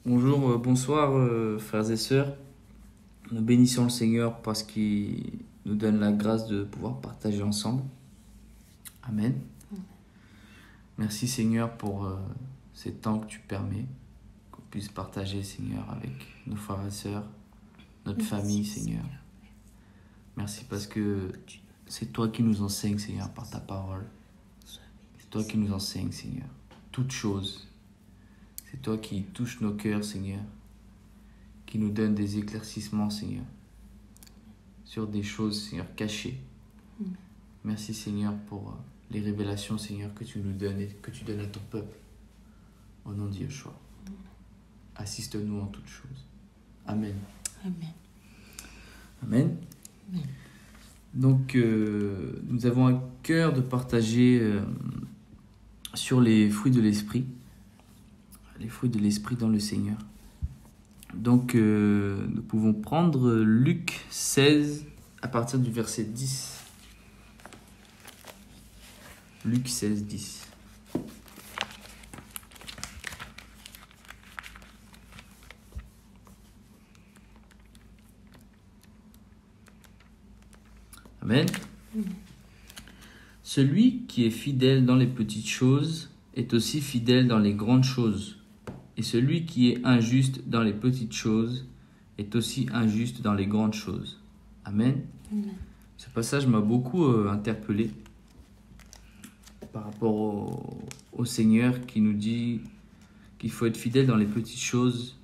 Bonjour, bonsoir frères et sœurs. Nous bénissons le Seigneur parce qu'il nous donne la grâce de pouvoir partager ensemble. Amen. Merci Seigneur pour ces temps que tu permets, qu'on puisse partager Seigneur avec nos frères et sœurs, notre famille Seigneur. Merci parce que c'est toi qui nous enseignes Seigneur par ta parole. C'est toi qui nous enseignes Seigneur toutes choses. C'est toi qui touches nos cœurs Seigneur, qui nous donne des éclaircissements Seigneur, sur des choses Seigneur cachées. Merci Seigneur pour les révélations Seigneur que tu nous donnes et que tu donnes à ton peuple. Au nom de Yeshua. Assiste-nous en toutes choses. Amen. Amen. Amen. Amen. Donc, nous avons à cœur de partager sur les fruits de l'esprit. Les fruits de l'esprit dans le Seigneur. Donc, nous pouvons prendre Luc 16 à partir du verset 10. Luc 16, 10. Amen. Celui qui est fidèle dans les petites choses est aussi fidèle dans les grandes choses. Et celui qui est injuste dans les petites choses est aussi injuste dans les grandes choses. Amen. Amen. Ce passage m'a beaucoup interpellé par rapport au Seigneur qui nous dit qu'il faut être fidèle dans les petites choses.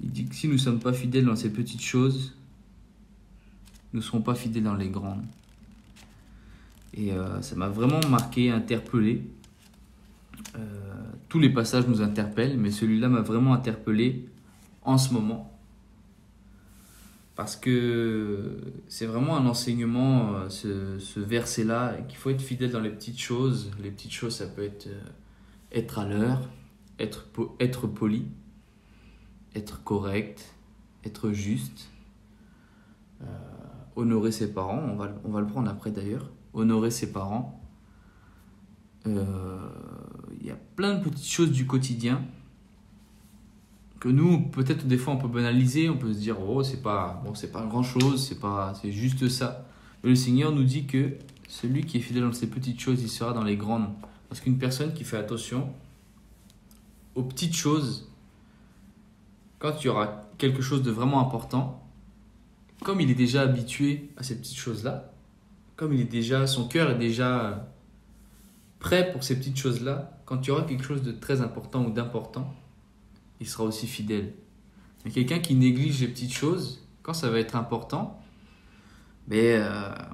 Il dit que si nous ne sommes pas fidèles dans ces petites choses, nous ne serons pas fidèles dans les grandes. Et ça m'a vraiment marqué, interpellé. Tous les passages nous interpellent, mais celui-là m'a vraiment interpellé en ce moment. Parce que c'est vraiment un enseignement, ce verset-là, qu'il faut être fidèle dans les petites choses. Les petites choses, ça peut être à l'heure, être poli, être correct, être juste, honorer ses parents, on va le prendre après d'ailleurs, honorer ses parents. Il y a plein de petites choses du quotidien que nous, peut-être des fois, on peut banaliser, on peut se dire, oh, c'est pas grand-chose, c'est juste ça. Mais le Seigneur nous dit que celui qui est fidèle dans ces petites choses, il sera dans les grandes. Parce qu'une personne qui fait attention aux petites choses, quand il y aura quelque chose de vraiment important, comme il est déjà habitué à ces petites choses-là, son cœur est déjà prêt pour ces petites choses-là, quand il y aura quelque chose de très important ou d'important, il sera aussi fidèle. Mais quelqu'un qui néglige les petites choses, quand ça va être important, ça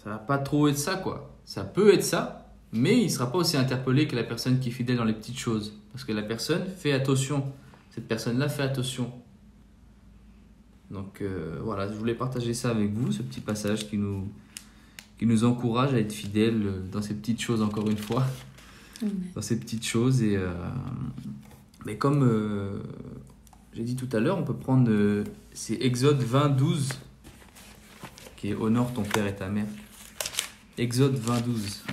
va pas trop être ça, quoi. Ça peut être ça, mais il ne sera pas aussi interpellé que la personne qui est fidèle dans les petites choses. Parce que la personne fait attention. Cette personne-là fait attention. Donc voilà, je voulais partager ça avec vous, ce petit passage qui nous encourage à être fidèles dans ces petites choses, encore une fois. Amen. Dans ces petites choses. Mais comme j'ai dit tout à l'heure, on peut prendre, c'est Exode 20, 12, qui est « Honore ton père et ta mère ». Exode 20, 12.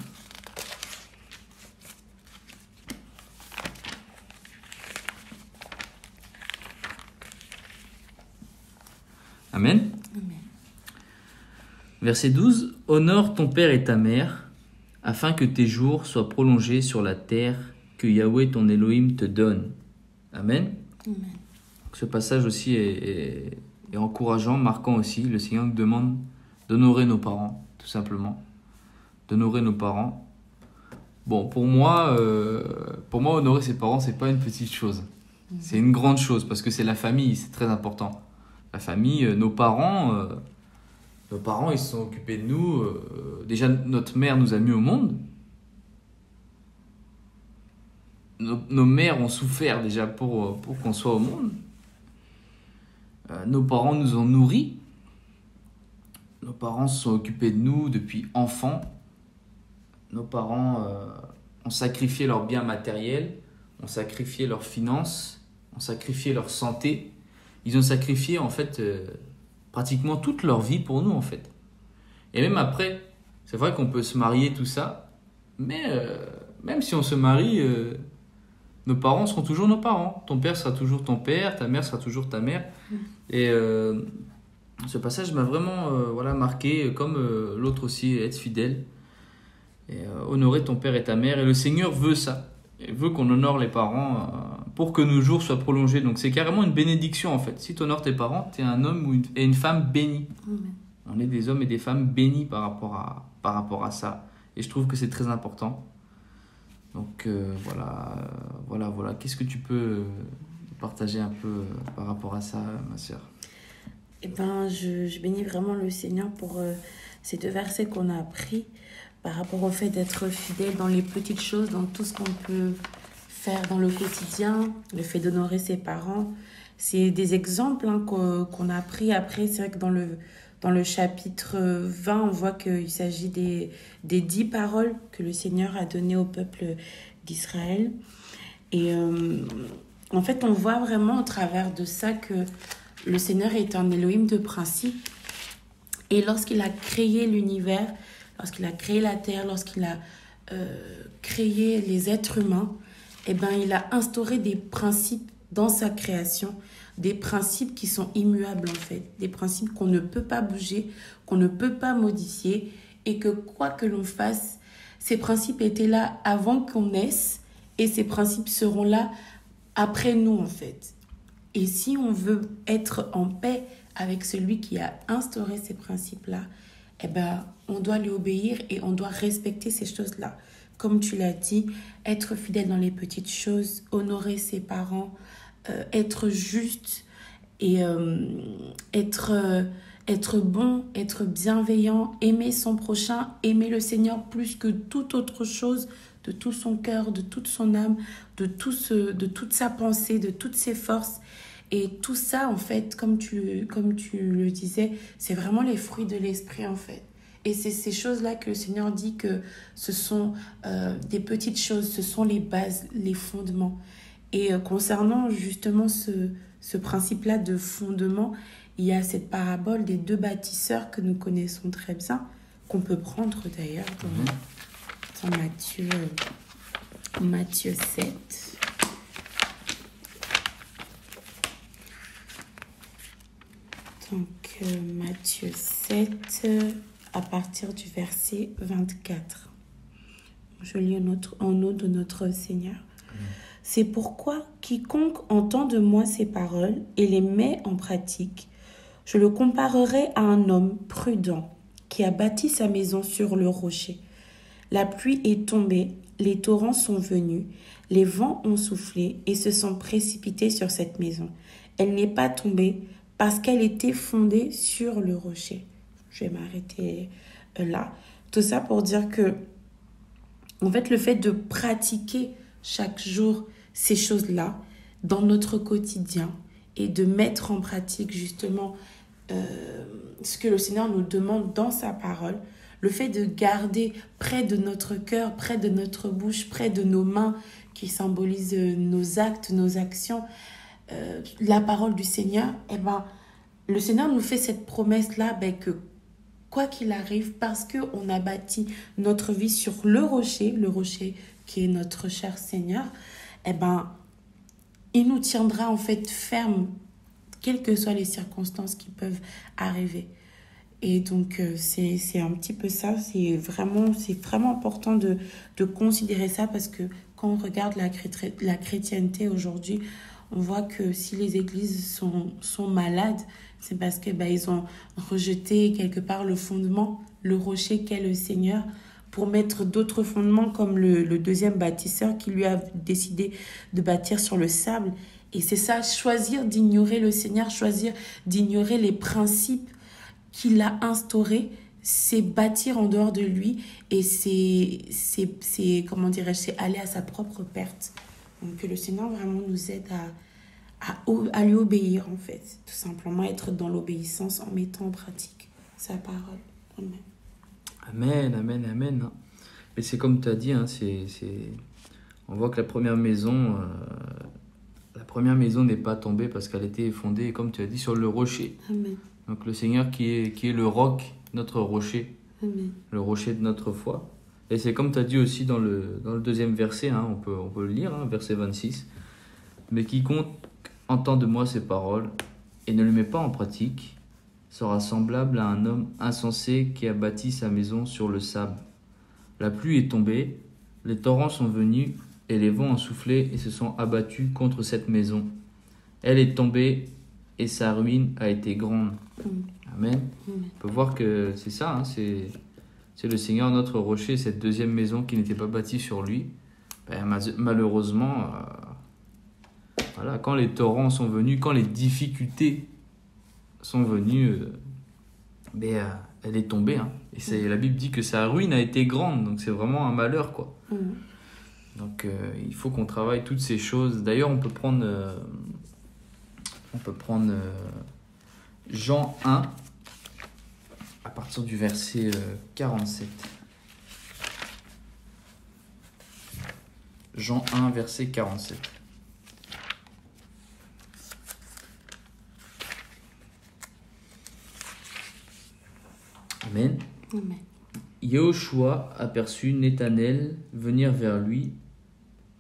Amen. Amen. Verset 12. « Honore ton père et ta mère, afin que tes jours soient prolongés sur la terre que Yahweh ton Elohim te donne. » Amen. Amen. Ce passage aussi est encourageant, marquant aussi. Le Seigneur nous demande d'honorer nos parents, tout simplement. D'honorer nos parents. Bon, pour moi, honorer ses parents, c'est pas une petite chose. C'est une grande chose, parce que c'est la famille, c'est très important. La famille, nos parents, ils se sont occupés de nous. Déjà, notre mère nous a mis au monde. Nos mères ont souffert déjà pour qu'on soit au monde. Nos parents nous ont nourris. Nos parents se sont occupés de nous depuis enfants. Nos parents ont sacrifié leurs biens matériels, ont sacrifié leurs finances, ont sacrifié leur santé. Ils ont sacrifié en fait pratiquement toute leur vie pour nous en fait. Et même après, c'est vrai qu'on peut se marier tout ça, mais même si on se marie, nos parents seront toujours nos parents. Ton père sera toujours ton père, ta mère sera toujours ta mère. Et ce passage m'a vraiment marqué, comme l'autre aussi, être fidèle. Et honorer ton père et ta mère. Et le Seigneur veut ça. Il veut qu'on honore les parents pour que nos jours soient prolongés. Donc c'est carrément une bénédiction en fait. Si tu honores tes parents, tu es un homme et une femme bénis. On est des hommes et des femmes bénis par rapport à ça. Et je trouve que c'est très important. Donc voilà. Qu'est-ce que tu peux partager un peu par rapport à ça, ma sœur? Eh ben, je bénis vraiment le Seigneur pour ces 2 versets qu'on a appris par rapport au fait d'être fidèle dans les petites choses, dans tout ce qu'on peut faire dans le quotidien, le fait d'honorer ses parents. C'est des exemples qu'on a appris. Après, c'est vrai que dans le chapitre 20, on voit qu'il s'agit des 10 paroles que le Seigneur a données au peuple d'Israël. Et en fait, on voit vraiment au travers de ça que le Seigneur est un Elohim de principe. Et lorsqu'il a créé l'univers, lorsqu'il a créé la terre, lorsqu'il a créé les êtres humains, eh ben, il a instauré des principes dans sa création, des principes qui sont immuables en fait, des principes qu'on ne peut pas bouger, qu'on ne peut pas modifier, et que quoi que l'on fasse, ces principes étaient là avant qu'on naisse, et ces principes seront là après nous en fait. Et si on veut être en paix avec celui qui a instauré ces principes-là, eh ben, on doit lui obéir et on doit respecter ces choses-là. Comme tu l'as dit, être fidèle dans les petites choses, honorer ses parents, être juste et être bon, être bienveillant, aimer son prochain, aimer le Seigneur plus que toute autre chose, de tout son cœur, de toute son âme, de toute sa pensée, de toutes ses forces. Et tout ça, en fait, comme tu le disais, c'est vraiment les fruits de l'esprit, en fait. Et c'est ces choses-là que le Seigneur dit que ce sont des petites choses, ce sont les bases, les fondements. Et concernant justement ce principe-là de fondement, il y a cette parabole des 2 bâtisseurs que nous connaissons très bien, qu'on peut prendre d'ailleurs dans Matthieu 7. Donc, Matthieu 7, à partir du verset 24. Je lis en nom de notre Seigneur. C'est pourquoi quiconque entend de moi ces paroles et les met en pratique, je le comparerai à un homme prudent qui a bâti sa maison sur le rocher. La pluie est tombée, les torrents sont venus, les vents ont soufflé et se sont précipités sur cette maison. Elle n'est pas tombée parce qu'elle était fondée sur le rocher. Je vais m'arrêter là. Tout ça pour dire que, en fait, le fait de pratiquer chaque jour ces choses-là dans notre quotidien et de mettre en pratique justement ce que le Seigneur nous demande dans sa parole, le fait de garder près de notre cœur, près de notre bouche, près de nos mains qui symbolisent nos actes, nos actions, la parole du Seigneur, eh ben, le Seigneur nous fait cette promesse-là que quoi qu'il arrive, parce qu'on a bâti notre vie sur le rocher qui est notre cher Seigneur, eh ben, il nous tiendra en fait ferme, quelles que soient les circonstances qui peuvent arriver. Et donc, c'est un petit peu ça, c'est vraiment important de considérer ça, parce que quand on regarde la chrétienté aujourd'hui, on voit que si les églises sont malades, c'est parce que ils ont rejeté quelque part le fondement, le rocher qu'est le Seigneur, pour mettre d'autres fondements comme le deuxième bâtisseur qui lui a décidé de bâtir sur le sable. Et c'est ça, choisir d'ignorer le Seigneur, choisir d'ignorer les principes qu'il a instaurés, c'est bâtir en dehors de lui, et c'est comment dirais-je, c'est aller à sa propre perte. Donc que le Seigneur vraiment nous aide à lui obéir en fait, tout simplement être dans l'obéissance en mettant en pratique sa parole. Amen. Amen. Mais c'est comme tu as dit, on voit que la première maison n'est pas tombée parce qu'elle était fondée, comme tu as dit, sur le rocher. Amen. Donc le Seigneur qui est le roc, notre rocher, Amen. le rocher de notre foi. Et c'est comme tu as dit aussi dans le deuxième verset, hein, on peut le lire, hein, verset 26. Mais quiconque entend de moi ces paroles et ne les met pas en pratique sera semblable à un homme insensé qui a bâti sa maison sur le sable. La pluie est tombée, les torrents sont venus et les vents ont soufflé et se sont abattus contre cette maison. Elle est tombée et sa ruine a été grande. Amen. On peut voir que c'est ça, hein, c'est le Seigneur notre rocher, cette deuxième maison qui n'était pas bâtie sur lui. Malheureusement, voilà, quand les torrents sont venus, quand les difficultés sont venues, elle est tombée. Hein. Et la Bible dit que sa ruine a été grande, donc c'est vraiment un malheur, quoi. Donc il faut qu'on travaille toutes ces choses. D'ailleurs, on peut prendre Jean 1 à partir du verset 47. Jean 1, verset 47. Amen. Amen. Yehoshua aperçut Nethanel venir vers lui,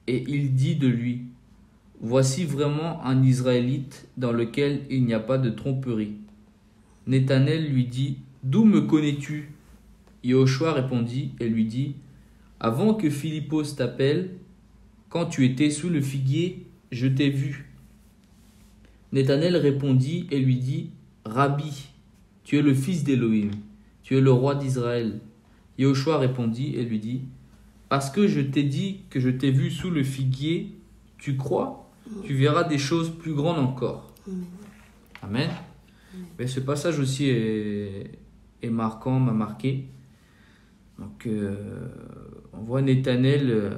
et il dit de lui, « Voici vraiment un Israélite dans lequel il n'y a pas de tromperie. » Nethanel lui dit, « D'où me connais-tu » Yehoshua répondit et lui dit, « Avant que Philippos t'appelle, quand tu étais sous le figuier, je t'ai vu. » Nethanel répondit et lui dit, « Rabbi, tu es le fils d'Élohim, tu es le roi d'Israël. » Yehoshua répondit et lui dit, « Parce que je t'ai dit que je t'ai vu sous le figuier, tu crois ? Tu verras des choses plus grandes encore. » Amen. Mais ce passage aussi est marquant, m'a marqué. Donc, on voit Nethanel,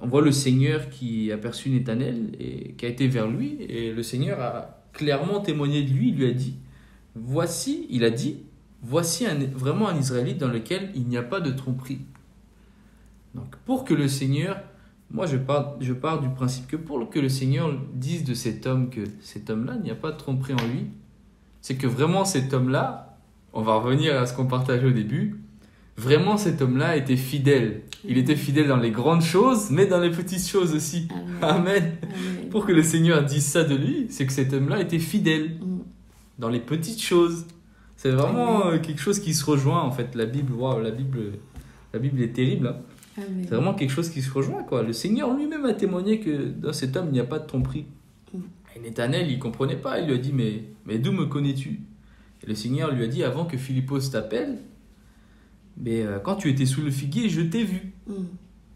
on voit le Seigneur qui a aperçu Nethanel et qui a été vers lui. Et le Seigneur a clairement témoigné de lui. Il lui a dit, voici vraiment un Israélite dans lequel il n'y a pas de tromperie. Donc, pour que le Seigneur, moi je pars du principe que pour que le Seigneur dise de cet homme que cet homme-là, il n'y a pas de tromperie en lui, c'est que vraiment cet homme-là, on va revenir à ce qu'on partageait au début, vraiment cet homme-là était fidèle. Il était fidèle dans les grandes choses, mais dans les petites choses aussi. Amen. Amen. Pour que le Seigneur dise ça de lui, c'est que cet homme-là était fidèle dans les petites choses. C'est vraiment quelque chose qui se rejoint en fait. La Bible, la Bible est terrible. Hein. C'est vraiment quelque chose qui se rejoint, quoi. Le Seigneur lui-même a témoigné que dans cet homme il n'y a pas de tromperie. Et Nethanel, il comprenait pas. Il lui a dit, mais d'où me connais-tu? Et le Seigneur lui a dit, avant que Philippos t'appelle, mais quand tu étais sous le figuier, je t'ai vu.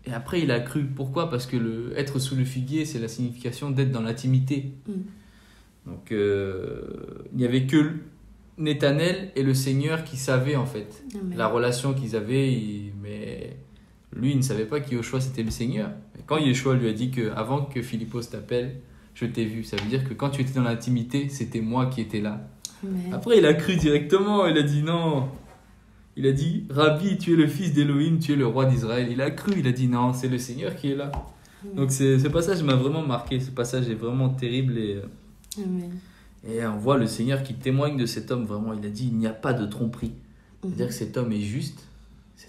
Et après, il a cru. Pourquoi? Parce que être sous le figuier, c'est la signification d'être dans l'intimité. Donc, il n'y avait que Nethanel et le Seigneur qui savaient, en fait, la relation qu'ils avaient. Mais lui, il ne savait pas qu'Yehoshua, c'était le Seigneur. Et quand Yehoshua lui a dit que avant que Philippos t'appelle, je t'ai vu. Ça veut dire que quand tu étais dans l'intimité, c'était moi qui étais là. Après, il a cru directement. Il a dit non. Il a dit, Rabbi, tu es le fils d'Élohim, tu es le roi d'Israël. Il a cru, il a dit non, c'est le Seigneur qui est là. Donc ce passage m'a vraiment marqué. Ce passage est vraiment terrible. Et on voit le Seigneur qui témoigne de cet homme. Vraiment, il a dit, il n'y a pas de tromperie. C'est-à-dire que cet homme est juste.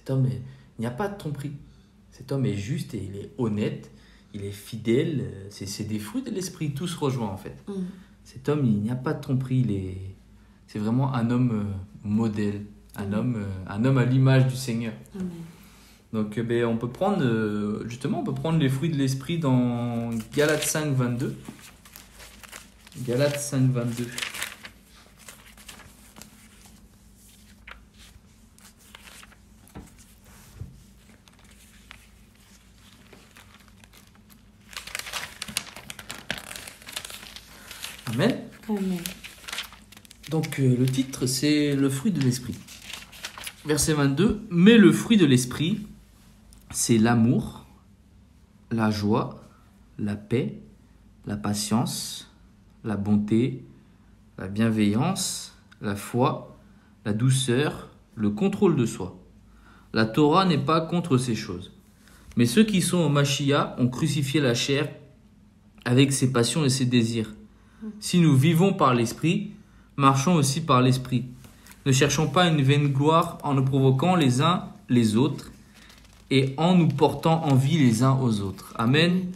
Il n'y a pas de tromperie. Cet homme est juste et il est honnête. Il est fidèle. C'est des fruits de l'esprit. Tout se rejoint en fait. Cet homme, il n'y a pas de tromperie. C'est vraiment un homme modèle. Un homme à l'image du Seigneur. Amen. Donc, on peut prendre les fruits de l'esprit dans Galates 5, 22. Galates 5, 22. Amen. Amen. Donc, le titre, c'est le fruit de l'esprit. Verset 22, « Mais le fruit de l'esprit, c'est l'amour, la joie, la paix, la patience, la bonté, la bienveillance, la foi, la douceur, le contrôle de soi. La Torah n'est pas contre ces choses. Mais ceux qui sont au Mashiach ont crucifié la chair avec ses passions et ses désirs. Si nous vivons par l'esprit, marchons aussi par l'esprit. Ne cherchons pas une vaine gloire en nous provoquant les uns les autres, et en nous portant envie les uns aux autres. Amen.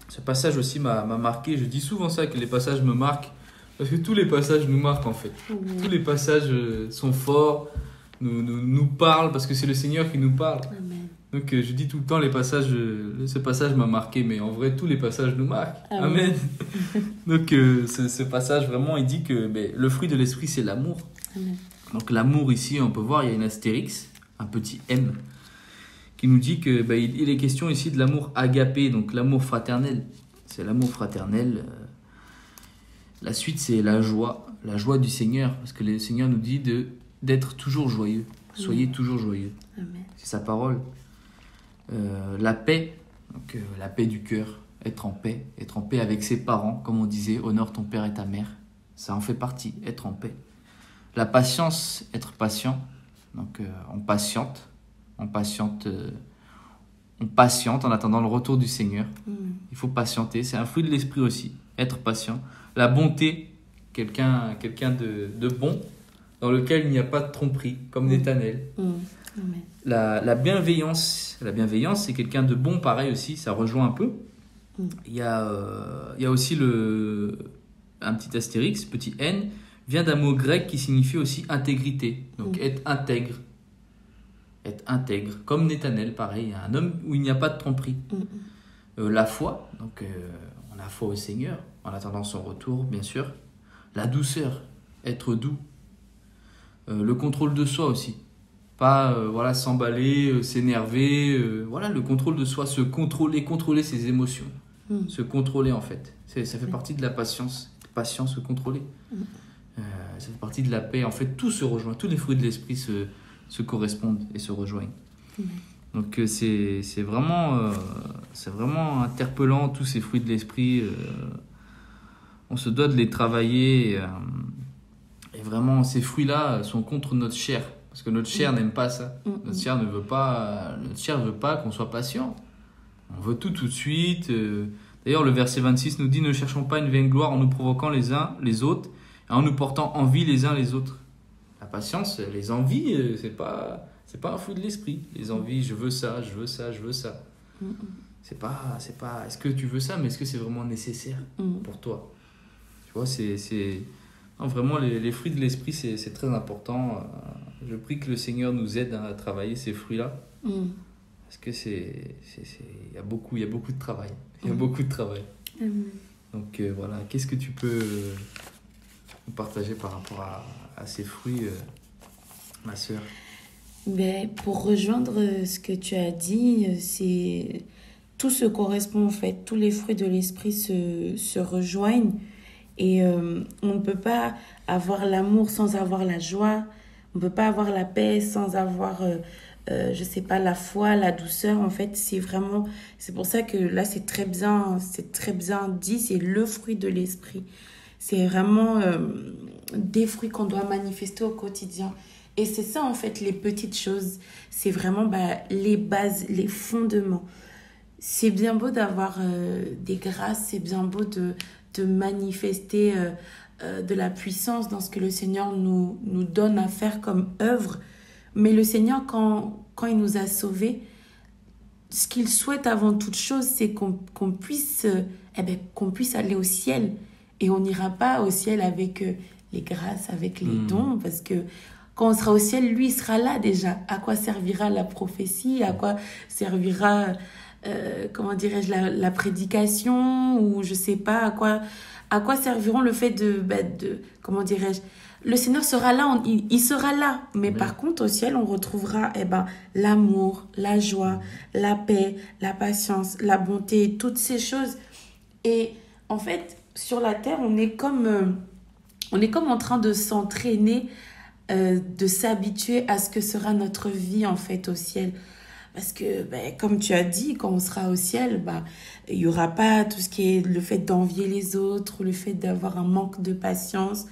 Ce passage aussi m'a marqué. Je dis souvent ça, que les passages me marquent, parce que tous les passages nous marquent en fait. Tous les passages sont forts, nous parlent, parce que c'est le Seigneur qui nous parle. Amen. Donc je dis tout le temps, ce passage m'a marqué, mais en vrai, tous les passages nous marquent. Amen. Donc ce passage, vraiment, il dit que le fruit de l'esprit, c'est l'amour. Amen. Donc l'amour ici, on peut voir, il y a une astérix, un petit M, qui nous dit que il est question ici de l'amour agapé, donc l'amour fraternel. C'est l'amour fraternel. La suite, c'est la joie du Seigneur, parce que le Seigneur nous dit d'être toujours joyeux. Soyez toujours joyeux. Amen. C'est sa parole. La paix, donc la paix du cœur, être en paix avec ses parents, comme on disait, honore ton père et ta mère, ça en fait partie, être en paix. La patience, être patient, donc on patiente en attendant le retour du Seigneur. Il faut patienter, c'est un fruit de l'esprit aussi, être patient. La bonté, quelqu'un de bon, dans lequel il n'y a pas de tromperie, comme Nathanaël. Amen. La bienveillance, c'est quelqu'un de bon, pareil aussi, ça rejoint un peu. Il y a aussi un petit astérix, petit n, vient d'un mot grec qui signifie aussi intégrité, donc être intègre. Être intègre, comme Nathanaël, pareil, un homme où il n'y a pas de tromperie. La foi, donc on a foi au Seigneur, en attendant son retour, bien sûr. La douceur, être doux. Le contrôle de soi aussi. Pas s'emballer, s'énerver, le contrôle de soi, se contrôler ses émotions. Se contrôler en fait. Ça fait partie de la patience, se contrôler. Ça fait partie de la paix. En fait, tout se rejoint, tous les fruits de l'esprit se correspondent et se rejoignent. Donc c'est vraiment interpellant, tous ces fruits de l'esprit. On se doit de les travailler. Et vraiment, ces fruits-là sont contre notre chair. Parce que notre chair n'aime pas ça. Notre chair ne veut pas qu'on soit patient. On veut tout de suite. D'ailleurs, le verset 26 nous dit « Ne cherchons pas une vaine gloire en nous provoquant les uns les autres et en nous portant envie les uns les autres. » La patience, les envies, c'est pas un fruit de l'esprit. Les envies, je veux ça. C'est pas est-ce que tu veux ça, mais est-ce que c'est vraiment nécessaire pour toi? Tu vois, non, vraiment, les fruits de l'esprit, c'est très important. Je prie que le Seigneur nous aide à travailler ces fruits-là. Parce que il y a beaucoup de travail. Il y a beaucoup de travail. Donc voilà, qu'est-ce que tu peux nous partager par rapport à ces fruits, ma sœur? Pour rejoindre ce que tu as dit, tout se correspond en fait. Tous les fruits de l'esprit se rejoignent. Et on ne peut pas avoir l'amour sans avoir la joie. On ne peut pas avoir la paix sans avoir, la foi, la douceur. En fait, c'est pour ça que là, c'est très bien dit. C'est le fruit de l'esprit. C'est vraiment des fruits qu'on doit manifester au quotidien. Et c'est ça, en fait, les petites choses. C'est vraiment les bases, les fondements. C'est bien beau d'avoir des grâces. C'est bien beau de manifester de la puissance dans ce que le Seigneur nous donne à faire comme œuvre. Mais le Seigneur, quand il nous a sauvés, ce qu'il souhaite avant toute chose, c'est qu'on puisse aller au ciel. Et on n'ira pas au ciel avec les grâces, avec les dons, parce que quand on sera au ciel, lui, il sera là déjà. À quoi servira la prophétie? À quoi servira... la prédication, ou je sais pas à quoi serviront le fait le Seigneur sera là, il sera là, mais par contre au ciel on retrouvera l'amour, la joie, la paix, la patience, la bonté, toutes ces choses. Et en fait sur la terre on est comme en train de s'entraîner, de s'habituer à ce que sera notre vie en fait au ciel. Parce que, comme tu as dit, quand on sera au ciel, il n'y aura pas tout ce qui est le fait d'envier les autres, le fait d'avoir un manque de patience,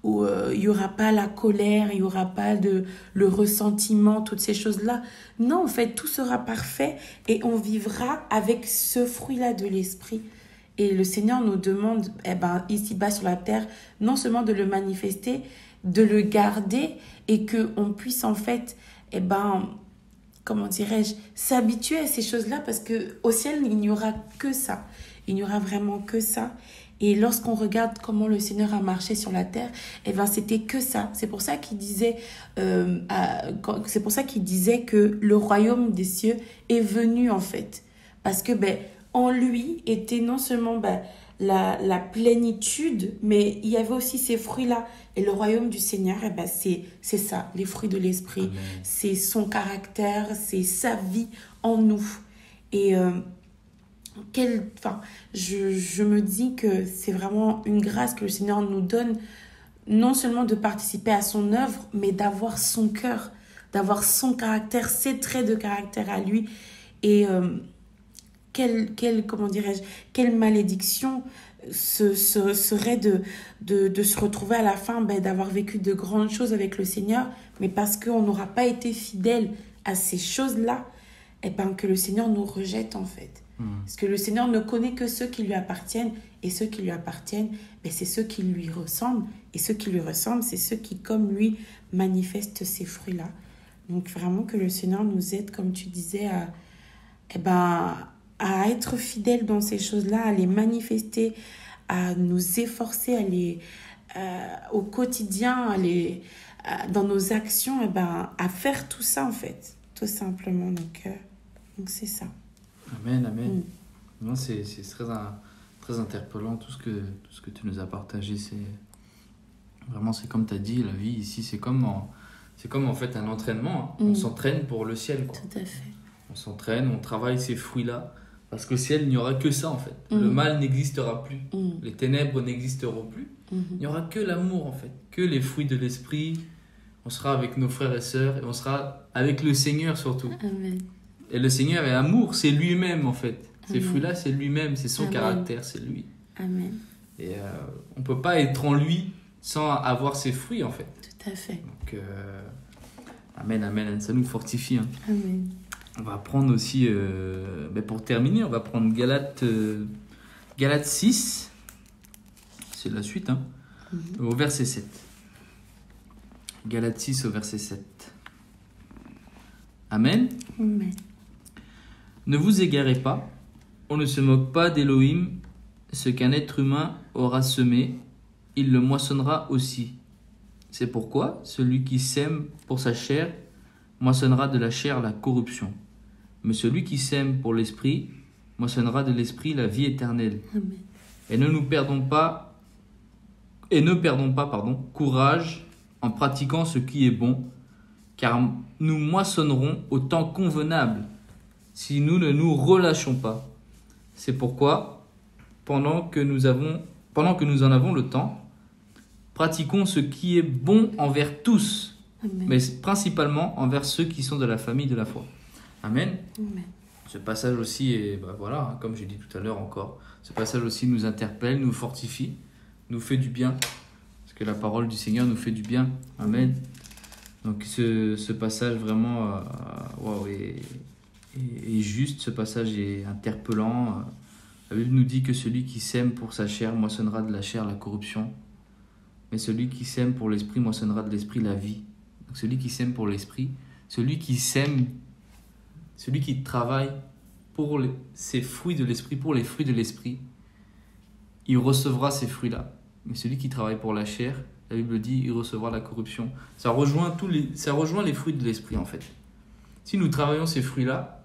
ou il n'y aura pas la colère, il n'y aura pas le ressentiment, toutes ces choses-là. Non, en fait, tout sera parfait et on vivra avec ce fruit-là de l'esprit. Et le Seigneur nous demande, ici-bas sur la terre, non seulement de le manifester, de le garder et qu'on puisse en fait, comment dirais-je, s'habituer à ces choses-là parce qu'au ciel, il n'y aura que ça. Il n'y aura vraiment que ça. Et lorsqu'on regarde comment le Seigneur a marché sur la terre, eh ben, c'était que ça. C'est pour ça qu'il disait, c'est pour ça qu'il disait que le royaume des cieux est venu, en fait. Parce que, en lui était non seulement, la plénitude, mais il y avait aussi ces fruits-là. Et le royaume du Seigneur, c'est ça, les fruits de l'esprit. Amen. C'est son caractère, c'est sa vie en nous. Et je me dis que c'est vraiment une grâce que le Seigneur nous donne, non seulement de participer à son œuvre, mais d'avoir son cœur, d'avoir son caractère, ses traits de caractère à lui. Et comment dirais-je, quelle malédiction serait de se retrouver à la fin, d'avoir vécu de grandes choses avec le Seigneur, mais parce qu'on n'aura pas été fidèle à ces choses-là, que le Seigneur nous rejette en fait. Parce que le Seigneur ne connaît que ceux qui lui appartiennent, et ceux qui lui appartiennent, c'est ceux qui lui ressemblent, et ceux qui lui ressemblent, c'est ceux qui, comme lui, manifestent ces fruits-là. Donc vraiment que le Seigneur nous aide, comme tu disais, à être fidèles dans ces choses-là, à les manifester, à nous efforcer, au quotidien, dans nos actions, à faire tout ça en fait, tout simplement. Donc c'est ça. Amen, amen. Non, c'est très interpellant tout ce que tu nous as partagé. C'est comme tu as dit, la vie ici, c'est comme en fait un entraînement. On s'entraîne pour le ciel, quoi. Tout à fait. On s'entraîne, on travaille ces fruits-là. Parce qu'au ciel, il n'y aura que ça, en fait. Le mal n'existera plus. Les ténèbres n'existeront plus. Il n'y aura que l'amour, en fait. Que les fruits de l'esprit. On sera avec nos frères et sœurs. Et on sera avec le Seigneur, surtout. Amen. Et le Seigneur est amour. C'est lui-même, en fait. Ces Amen. fruits-là, c'est lui-même. C'est son Amen. caractère, c'est lui. Amen. Et on ne peut pas être en lui sans avoir ses fruits, en fait. Tout à fait. Donc, amen, amen. Ça nous fortifie, hein. Amen. On va prendre aussi, pour terminer, on va prendre Galates 6, c'est la suite, hein, au verset 7. Galates 6 au verset 7. Amen. Amen. Ne vous égarez pas, on ne se moque pas d'Élohim, ce qu'un être humain aura semé, il le moissonnera aussi. C'est pourquoi celui qui sème pour sa chair moissonnera de la chair la corruption. Mais celui qui sème pour l'esprit moissonnera de l'esprit la vie éternelle. Amen. Et ne perdons pas, courage en pratiquant ce qui est bon, car nous moissonnerons au temps convenable si nous ne nous relâchons pas. C'est pourquoi, pendant que nous en avons le temps, pratiquons ce qui est bon envers tous, Amen. mais principalement envers ceux qui sont de la famille de la foi. Amen. Amen. Ce passage aussi, est, comme j'ai dit tout à l'heure encore, ce passage aussi nous interpelle, nous fortifie, nous fait du bien, parce que la parole du Seigneur nous fait du bien. Amen. Donc ce passage vraiment est juste, ce passage est interpellant. La Bible nous dit que celui qui sème pour sa chair moissonnera de la chair la corruption, mais celui qui sème pour l'esprit moissonnera de l'esprit la vie. Donc celui qui sème pour l'esprit, celui qui travaille pour ces fruits de l'esprit, pour les fruits de l'esprit, il recevra ces fruits-là. Mais celui qui travaille pour la chair, la Bible dit, il recevra la corruption. Ça rejoint les fruits de l'esprit, en fait. Si nous travaillons ces fruits-là,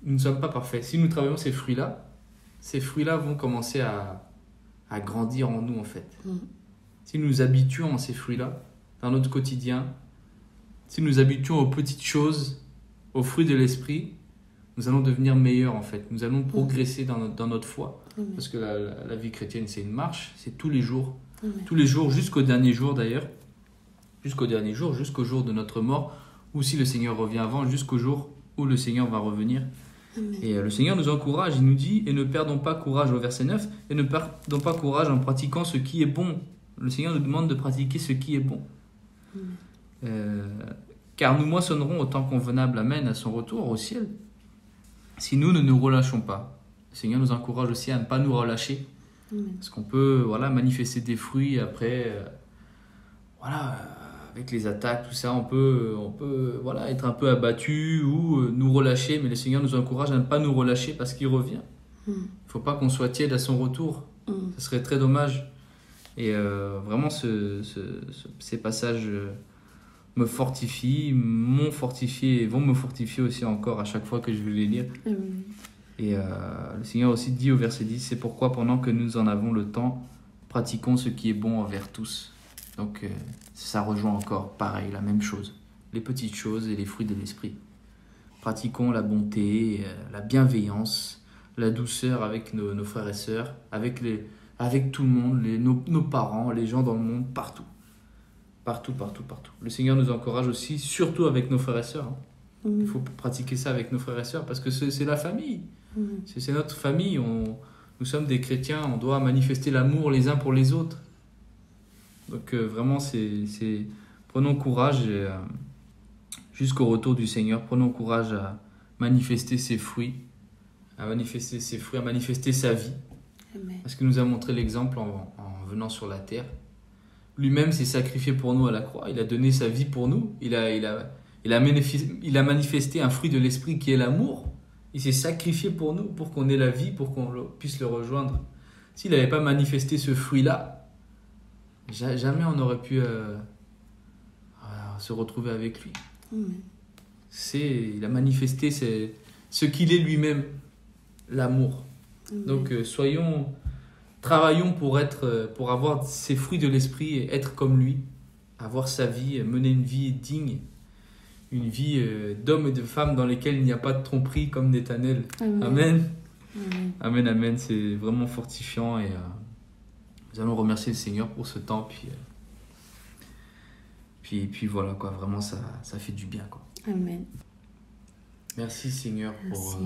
nous ne sommes pas parfaits. Si nous travaillons ces fruits-là vont commencer à grandir en nous, en fait. Si nous nous habituons à ces fruits-là, dans notre quotidien, si nous nous habituons aux petites choses, aux fruits de l'esprit, nous allons devenir meilleurs, en fait. Nous allons progresser dans notre foi. Parce que la vie chrétienne, c'est une marche, c'est tous les jours. Tous les jours, jusqu'au dernier jour d'ailleurs. Jusqu'au dernier jour, jusqu'au jour de notre mort, ou si le Seigneur revient avant, jusqu'au jour où le Seigneur va revenir. Amen. Et le Seigneur nous encourage, il nous dit, et ne perdons pas courage au verset 9, et ne perdons pas courage en pratiquant ce qui est bon. Le Seigneur nous demande de pratiquer ce qui est bon. Car nous moissonnerons au temps convenable, amen, à son retour au ciel, si nous ne nous relâchons pas. Le Seigneur nous encourage aussi à ne pas nous relâcher, parce qu'on peut manifester des fruits après, avec les attaques, tout ça, on peut voilà, être un peu abattu ou nous relâcher, mais le Seigneur nous encourage à ne pas nous relâcher parce qu'il revient. Il ne faut pas qu'on soit tiède à son retour. Ce serait très dommage. Et vraiment, ces passages me fortifient, m'ont fortifié et vont me fortifier aussi encore à chaque fois que je vais les lire. Et le Seigneur aussi dit au verset 10, « C'est pourquoi pendant que nous en avons le temps, pratiquons ce qui est bon envers tous. » Donc ça rejoint encore, pareil, la même chose. Les petites choses et les fruits de l'esprit. Pratiquons la bonté, la bienveillance, la douceur avec nos frères et sœurs, avec tout le monde, nos parents, les gens dans le monde, partout. Partout. Le Seigneur nous encourage aussi, surtout avec nos frères et sœurs. Il faut pratiquer ça avec nos frères et sœurs parce que c'est la famille. C'est notre famille. Nous sommes des chrétiens, on doit manifester l'amour les uns pour les autres. Donc vraiment, prenons courage jusqu'au retour du Seigneur. Prenons courage à manifester ses fruits, à manifester sa vie. Amen. Parce que nous a montré l'exemple en venant sur la terre. Lui-même s'est sacrifié pour nous à la croix. Il a donné sa vie pour nous. Il a manifesté un fruit de l'esprit qui est l'amour. Il s'est sacrifié pour nous, pour qu'on ait la vie, pour qu'on puisse le rejoindre. S'il n'avait pas manifesté ce fruit-là, jamais on n'aurait pu se retrouver avec lui. Il a manifesté ce qu'il est lui-même, l'amour. Donc travaillons pour avoir ces fruits de l'esprit et être comme lui, avoir sa vie, mener une vie digne, une vie d'hommes et de femmes dans lesquels il n'y a pas de tromperie comme Nathanaël. Amen. Amen. C'est vraiment fortifiant et nous allons remercier le Seigneur pour ce temps. Puis voilà, quoi, vraiment ça fait du bien, quoi. Amen. Merci Seigneur pour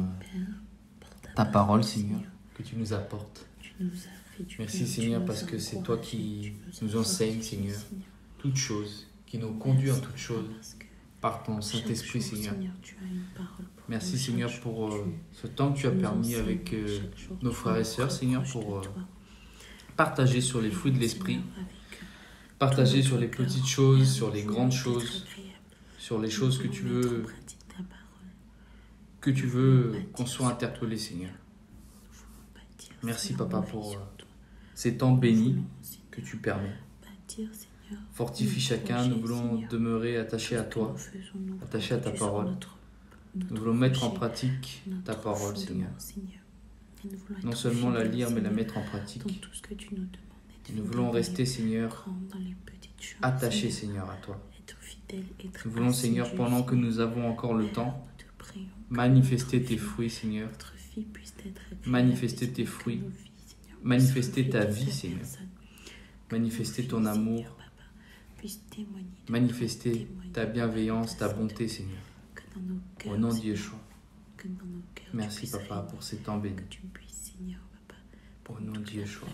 ta parole, Seigneur, que tu nous apportes. Merci Seigneur parce que c'est toi qui nous enseignes, Seigneur, toutes choses, qui nous conduit en toutes choses par ton Saint-Esprit, Seigneur. Merci Seigneur pour ce temps que tu as permis avec nos frères et sœurs, Seigneur, pour partager sur les fruits de l'Esprit, partager sur les petites choses, sur les grandes choses, sur les choses que tu veux qu'on soit interpellé, Seigneur. Merci Papa pour ces temps bénis que tu permets. Fortifie chacun, nous voulons demeurer attachés à toi, attachés à ta parole. Nous voulons mettre en pratique ta parole, Seigneur. Non seulement la lire, mais la mettre en pratique. Nous voulons rester, Seigneur, attachés, Seigneur, à toi. Nous voulons, Seigneur, pendant que nous avons encore le temps, manifester tes fruits, Seigneur. Manifester tes fruits. Manifester ta vie, Seigneur. Manifester ton amour. Manifester ta bienveillance, ta bonté, Seigneur. Au nom de Yeshua. Merci, Papa, pour ces temps bénis. Au nom de Yeshua.